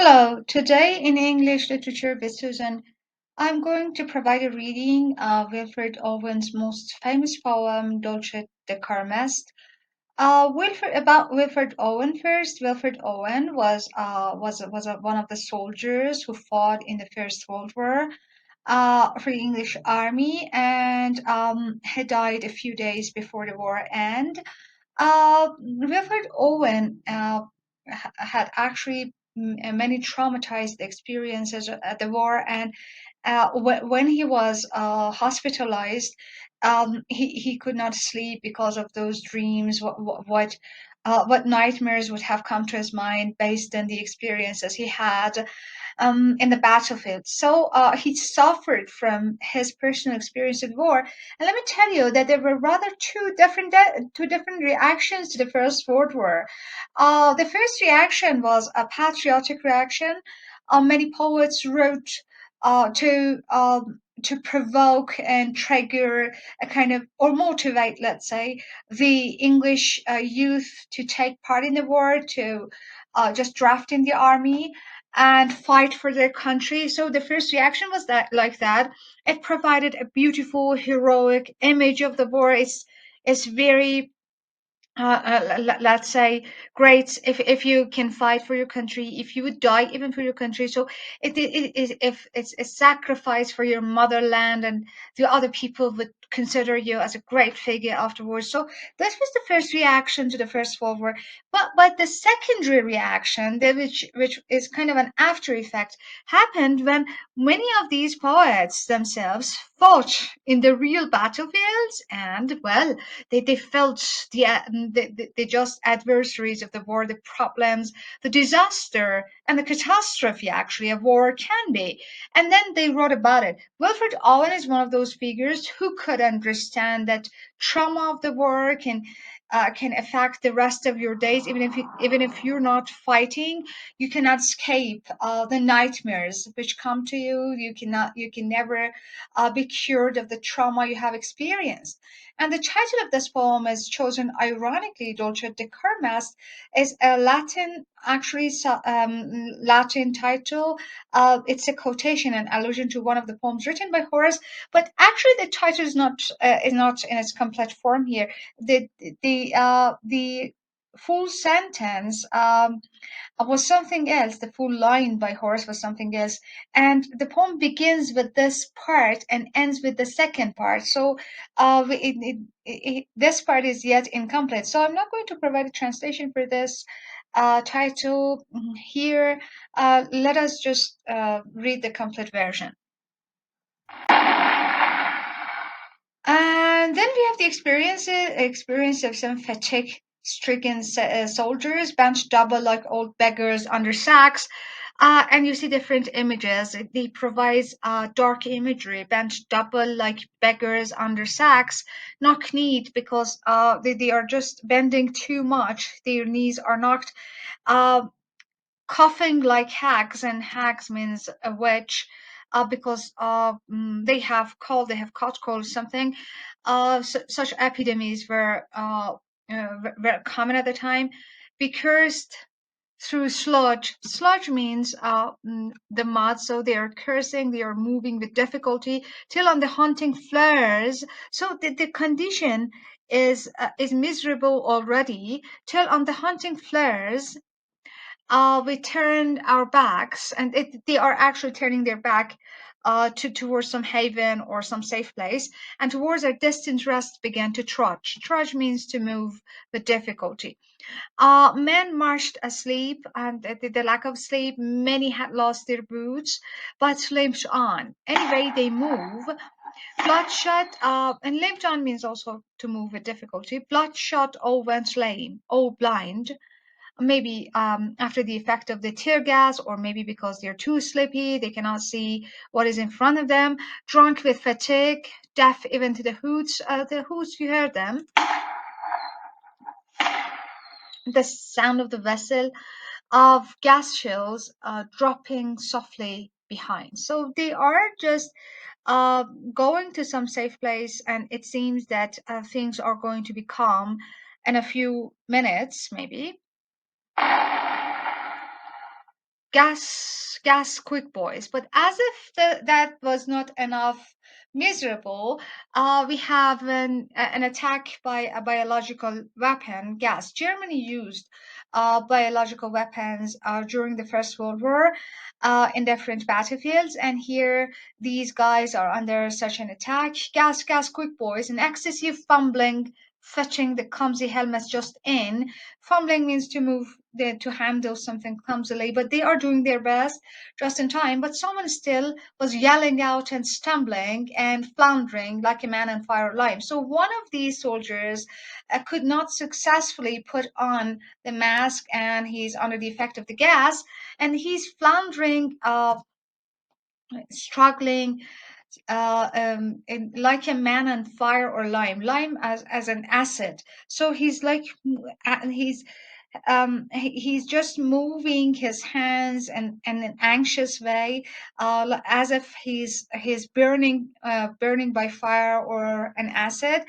Hello, today in English Literature with Susan, I'm going to provide a reading of Wilfred Owen's most famous poem, Dulce, Decorum Est. About Wilfred Owen first. Wilfred Owen was one of the soldiers who fought in the First World War for the English Army, and he died a few days before the war ended. Wilfred Owen had actually many traumatized experiences at the war, and when he was hospitalized, he could not sleep because of those dreams. What nightmares would have come to his mind based on the experiences he had in the battlefield. So he suffered from his personal experience of war. And let me tell you that there were rather two different reactions to the First World War. The first reaction was a patriotic reaction. Many poets wrote to provoke and trigger a kind of or motivate, let's say, the English youth to take part in the war, to just draft in the army and fight for their country. So the first reaction was that. It provided a beautiful, heroic image of the war. It's very let's say great if you can fight for your country, if you would die even for your country. So it is, if it's a sacrifice for your motherland, and the other people would consider you as a great figure afterwards. So this was the first reaction to the First World War. But the secondary reaction, which is kind of an after effect, happened when many of these poets themselves fought in the real battlefields, and well, they felt the just adversaries of the war, the problems, the disaster, and the catastrophe actually of war can be. And then they wrote about it. Wilfred Owen is one of those figures who could understand that trauma of the war can affect the rest of your days. Even if you're not fighting, you cannot escape the nightmares which come to you. You can never be cured of the trauma you have experienced. And the title of this poem is chosen ironically. Dulce de Carmes is a Latin title. It's a quotation and allusion to one of the poems written by Horace, but actually the title is not in its complete form here. The full sentence was something else. The full line by Horace was something else. And the poem begins with this part and ends with the second part. So this part is yet incomplete. So I'm not going to provide a translation for this title here. Let us just read the complete version. And then we have the experience of some fatigue-stricken soldiers, benched double like old beggars under sacks. And you see different images. They provide dark imagery, benched double like beggars under sacks, knock kneed because they are just bending too much. Their knees are knocked. Uh, Coughing like hags, and hags means a witch, because they have caught cold or something. Such epidemics were common at the time. Be cursed through sludge. Sludge means the mud, so they are cursing, they are moving with difficulty till on the haunting flares. So the condition is miserable already till on the haunting flares we turn our backs, and they are actually turning their back towards some haven or some safe place, and towards our distant rest began to trudge. Trudge means to move with difficulty. Men marched asleep, and the lack of sleep, many had lost their boots, but limped on. Anyway, they move. Bloodshot, and limped on means also to move with difficulty. Bloodshot, all went lame, all blind, maybe after the effect of the tear gas, or maybe because they're too sleepy, they cannot see what is in front of them, drunk with fatigue, deaf even to the hoots. The hoots, you heard them, the sound of the vessel of gas shells dropping softly behind. So they are just uh, going to some safe place, and it seems that things are going to be calm in a few minutes, maybe. gas quick boys. But as if that was not enough miserable, we have an attack by a biological weapon, gas. Germany used biological weapons during the First World War in different battlefields, and here these guys are under such an attack. Gas quick boys, an excessive fumbling, fetching the clumsy helmets just in. Fumbling means to move to handle something clumsily, but they are doing their best just in time. But someone still was yelling out and stumbling and floundering like a man on fire alive. So one of these soldiers could not successfully put on the mask, and he's under the effect of the gas, and he's floundering, struggling, like a man on fire or lime as an acid. So he's like, he's just moving his hands in an anxious way, as if he's burning by fire or an acid.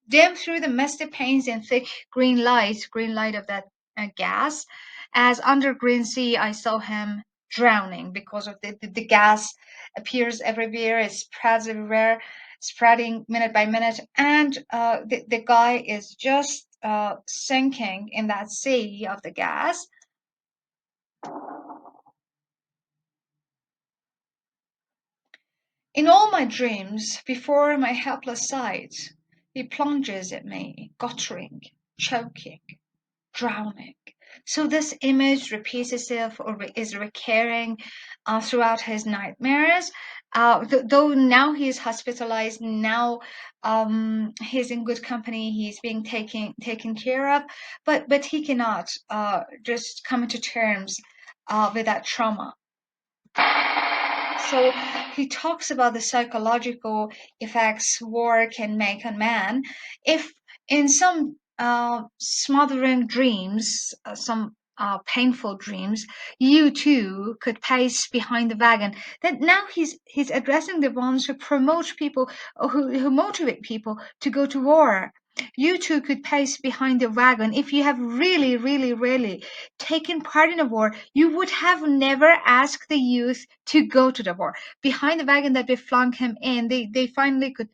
Dim through the misty panes and thick green light of that gas. As under green sea, I saw him drowning because of the gas appears everywhere, it spreads everywhere, spreading minute by minute, and the guy is just sinking in that sea of the gas. In all my dreams, before my helpless sight, he plunges at me, guttering, choking, drowning. So this image repeats itself or is recurring throughout his nightmares. Though now he is hospitalized, now he's in good company, he's being taken care of, but he cannot just come to terms with that trauma. So he talks about the psychological effects war can make on man. If in some smothering dreams, some painful dreams, you too could pace behind the wagon. Then now he's addressing the ones who promote people, who motivate people to go to war. You too could pace behind the wagon. If you have really, really, really taken part in a war, you would have never asked the youth to go to the war. Behind the wagon that they flung him in, they finally could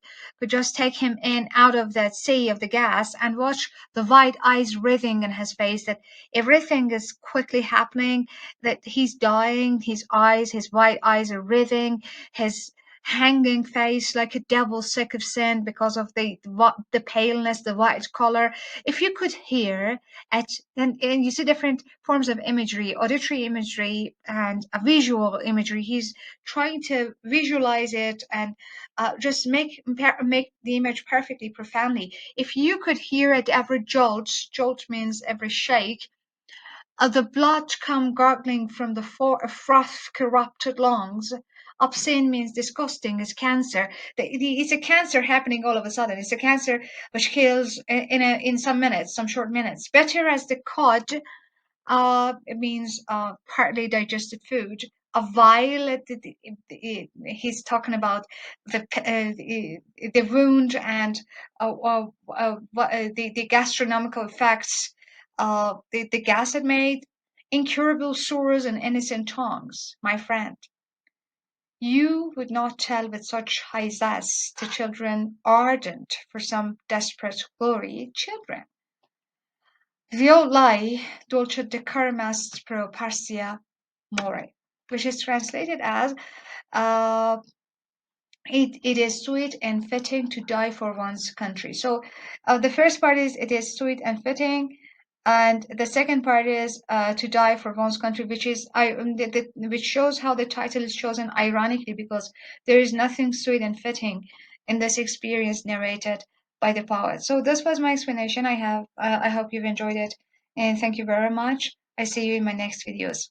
just take him in out of that sea of the gas and watch the white eyes writhing in his face, that everything is quickly happening, that he's dying, his white eyes are writhing, his hanging face like a devil sick of sin because of the paleness, the white color. If you could hear at and you see different forms of imagery, auditory imagery and a visual imagery. He's trying to visualize it and just make the image perfectly profoundly. If you could hear at every jolt means every shake, the blood come gurgling from the froth corrupted lungs. Obscene means disgusting, is cancer. It's a cancer happening all of a sudden. It's a cancer which kills in some minutes, some short minutes. Better as the cod, it means partly digested food. A vial, he's talking about the wound and the gastronomical effects the gas had made. Incurable sores and innocent tongues, my friend. You would not tell with such high zest to children ardent for some desperate glory, children. Violai dulce decorum est pro parsia more, which is translated as uh, it is sweet and fitting to die for one's country. So the first part is it is sweet and fitting, and the second part is to die for one's country, which is which shows how the title is chosen ironically, because there is nothing sweet and fitting in this experience narrated by the poet. So this was my explanation. I hope you've enjoyed it, and thank you very much. I see you in my next videos.